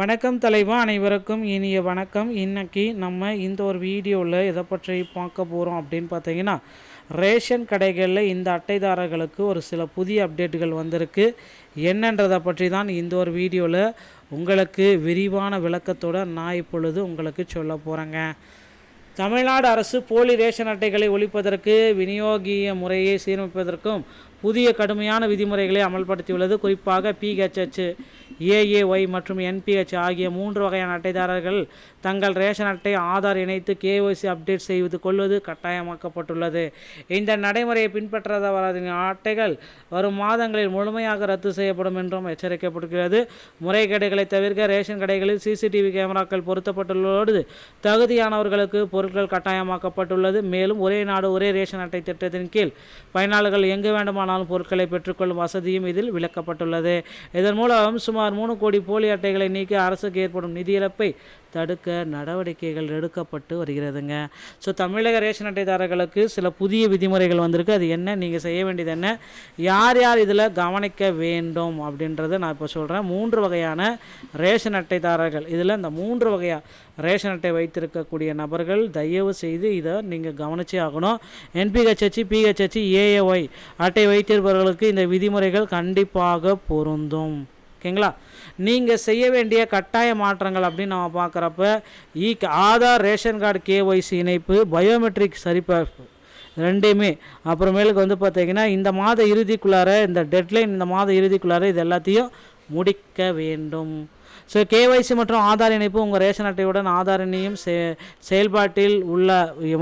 வணக்கம் தலைவா, அனைவருக்கும் இனிய வணக்கம். இன்றைக்கி நம்ம இந்த ஒரு வீடியோவில் எதை பற்றி பார்க்க போகிறோம் அப்படின்னு பார்த்தீங்கன்னா, ரேஷன் கடைகளில் இந்த அட்டைதாரர்களுக்கு ஒரு சில புதிய அப்டேட்டுகள் வந்திருக்கு. என்னன்றதை பற்றி தான் இந்த ஒரு வீடியோவில் உங்களுக்கு விரிவான விளக்கத்தோடு நான் இப்பொழுது உங்களுக்கு சொல்ல போகிறேங்க. தமிழ்நாடு அரசு போலி ரேஷன் அட்டைகளை ஒழிப்பதற்கு விநியோகிய முறையை சீரமைப்பதற்கும் புதிய கடுமையான விதிமுறைகளை அமல்படுத்தியுள்ளது. குறிப்பாக பிஹெச்ஹெச், ஏஏஒய் மற்றும் என்பிஹெச் ஆகிய 3 வகையான அட்டைதாரர்கள் தங்கள் ரேஷன் அட்டை ஆதார் இணைத்து கேஒய்சி அப்டேட் செய்து கொள்வது கட்டாயமாக்கப்பட்டுள்ளது. இந்த நடைமுறையை பின்பற்றாதவரின் அட்டைகள் வரும் மாதங்களில் முழுமையாக ரத்து செய்யப்படும் என்றும் எச்சரிக்கப்படுகிறது. முறைகேடுகளை தவிர்க்க ரேஷன் கடைகளில் சிசிடிவி கேமராக்கள் பொருத்தப்பட்டுள்ளதோடு தகுதியானவர்களுக்கு பொருட்கள் கட்டாயமாக்கப்பட்டுள்ளது. மேலும் ஒரே நாடு ஒரே ரேஷன் அட்டை திட்டத்தின் கீழ் பயனாளர்கள் எங்கு வேண்டுமானாலும் பொருட்களை பெற்றுக்கொள்ளும் வசதியும் இதில் விளக்கப்பட்டுள்ளது. இதன் மூலம் சுமார் 3 கோடி போலி அட்டைகளை நீக்கி அரசுக்கு ஏற்படும் நிதி இழப்பை தடுக்க நடவடிக்கைகள் எடுக்கப்பட்டு வருகிறதுங்க. ஸோ தமிழக ரேஷன் அட்டைதாரர்களுக்கு சில புதிய விதிமுறைகள் வந்திருக்கு. அது என்ன, நீங்கள் செய்ய வேண்டியது என்ன, யார் யார் இதில் கவனிக்க வேண்டும் அப்படின்றத நான் இப்போ சொல்கிறேன். 3 வகையான ரேஷன் அட்டைதாரர்கள், இதில் இந்த 3 வகையாக ரேஷன் அட்டை வைத்திருக்கக்கூடிய நபர்கள் தயவு செய்து இதை நீங்கள் கவனிச்சே ஆகணும். என்பிஹெச்ஹெச், பிஹெச்ஹெச், ஏஏஒய் அட்டை வைத்திருப்பவர்களுக்கு இந்த விதிமுறைகள் கண்டிப்பாக பொருந்தும். ஓகேங்களா? நீங்கள் செய்ய வேண்டிய கட்டாய மாற்றங்கள் அப்படின்னு நம்ம பார்க்குறப்ப ஆதார், ரேஷன் கார்டு, கேஒய்சி இணைப்பு, பயோமெட்ரிக் சரிபார்ப்பு ரெண்டுமே, அப்புறமேலுக்கு வந்து பார்த்திங்கன்னா இந்த மாத இறுதிக்குள்ளார, இந்த டெட்லைன் இந்த மாத இறுதிக்குள்ளார இது எல்லாத்தையும் முடிக்க வேண்டும். ஸோ கேஒய்சி மற்றும் ஆதார் இணைப்பு உங்கள் ரேஷன் அட்டையுடன் ஆதார் எண்ணையும் செயல்பாட்டில் உள்ள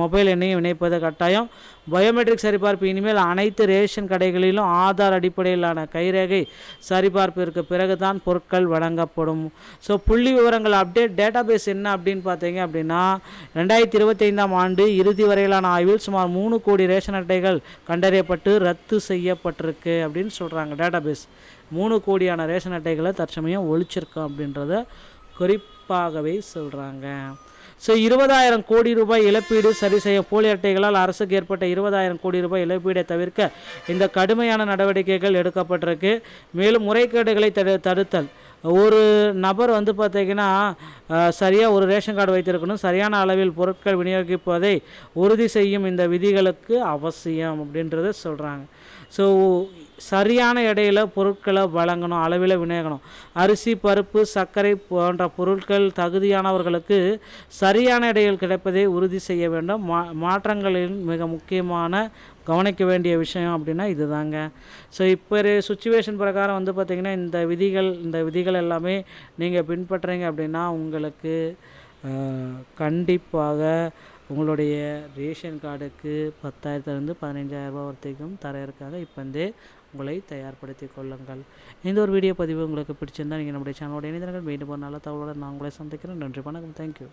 மொபைல் எண்ணையும் இணைப்பது கட்டாயம். பயோமெட்ரிக் சரிபார்ப்பு இனிமேல் அனைத்து ரேஷன் கடைகளிலும் ஆதார் அடிப்படையிலான கைரேகை சரிபார்ப்பிற்கு பிறகு தான் பொருட்கள் வழங்கப்படும். ஸோ புள்ளி விவரங்கள் அப்டேட் டேட்டாபேஸ் என்ன அப்படின்னு பார்த்தீங்க அப்படின்னா, 2025ஆம் ஆண்டு இறுதி வரையிலான ஆய்வில் சுமார் 3 கோடி ரேஷன் அட்டைகள் கண்டறியப்பட்டு ரத்து செய்யப்பட்டிருக்கு அப்படின்னு சொல்கிறாங்க. டேட்டாபேஸ் 3 கோடியான ரேஷன் அட்டைகளை தற்சமயம் ஒழிச்சிருக்கோம் அப்படின்றத குறிப்பாகவே சொல்கிறாங்க. ஸோ 20,000 கோடி ரூபாய் இழப்பீடு சரி செய்ய போலி அட்டைகளால் அரசுக்கு ஏற்பட்ட 20,000 கோடி ரூபாய் இழப்பீடை தவிர்க்க இந்த கடுமையான நடவடிக்கைகள் எடுக்கப்பட்டிருக்கு. மேலும் முறைகேடுகளை தடுத்தல், ஒரு நபர் வந்து பார்த்திங்கன்னா சரியாக ஒரு ரேஷன் கார்டு வைத்திருக்கணும், சரியான அளவில் பொருட்கள் விநியோகிப்பதை உறுதி செய்யும் இந்த விதிகளுக்கு அவசியம் அப்படின்றத சொல்கிறாங்க. ஸோ சரியான எடையில் பொருட்களை வழங்கணும், அளவில் விநியோகணும். அரிசி, பருப்பு, சர்க்கரை போன்ற பொருட்கள் தகுதியானவர்களுக்கு சரியான எடையில் கிடைப்பதை உறுதி செய்ய வேண்டும். மாற்றங்களின் மிக முக்கியமான கவனிக்க வேண்டிய விஷயம் அப்படின்னா இதுதாங்க. ஸோ இப்போ சுச்சுவேஷன் பிரகாரம் வந்து பார்த்திங்கன்னா இந்த விதிகள் எல்லாமே நீங்கள் பின்பற்றுறீங்க அப்படின்னா உங்களுக்கு கண்டிப்பாக உங்களுடைய ரேஷன் கார்டுக்கு 10,000 15,000 வரைக்கும் தர இருக்காங்க. இப்போந்தே உங்களை தயார்படுத்தி கொள்ளுங்கள். இந்த ஒரு வீடியோ பதிவு உங்களுக்கு பிடிச்சிருந்தால் நீங்கள் நம்முடைய சேனலோட இணைந்திருங்கள். மீண்டும் ஒரு நல்ல தகவலோடு நான் உங்களை சந்திக்கிறேன். நன்றி, வணக்கம், தேங்க்யூ.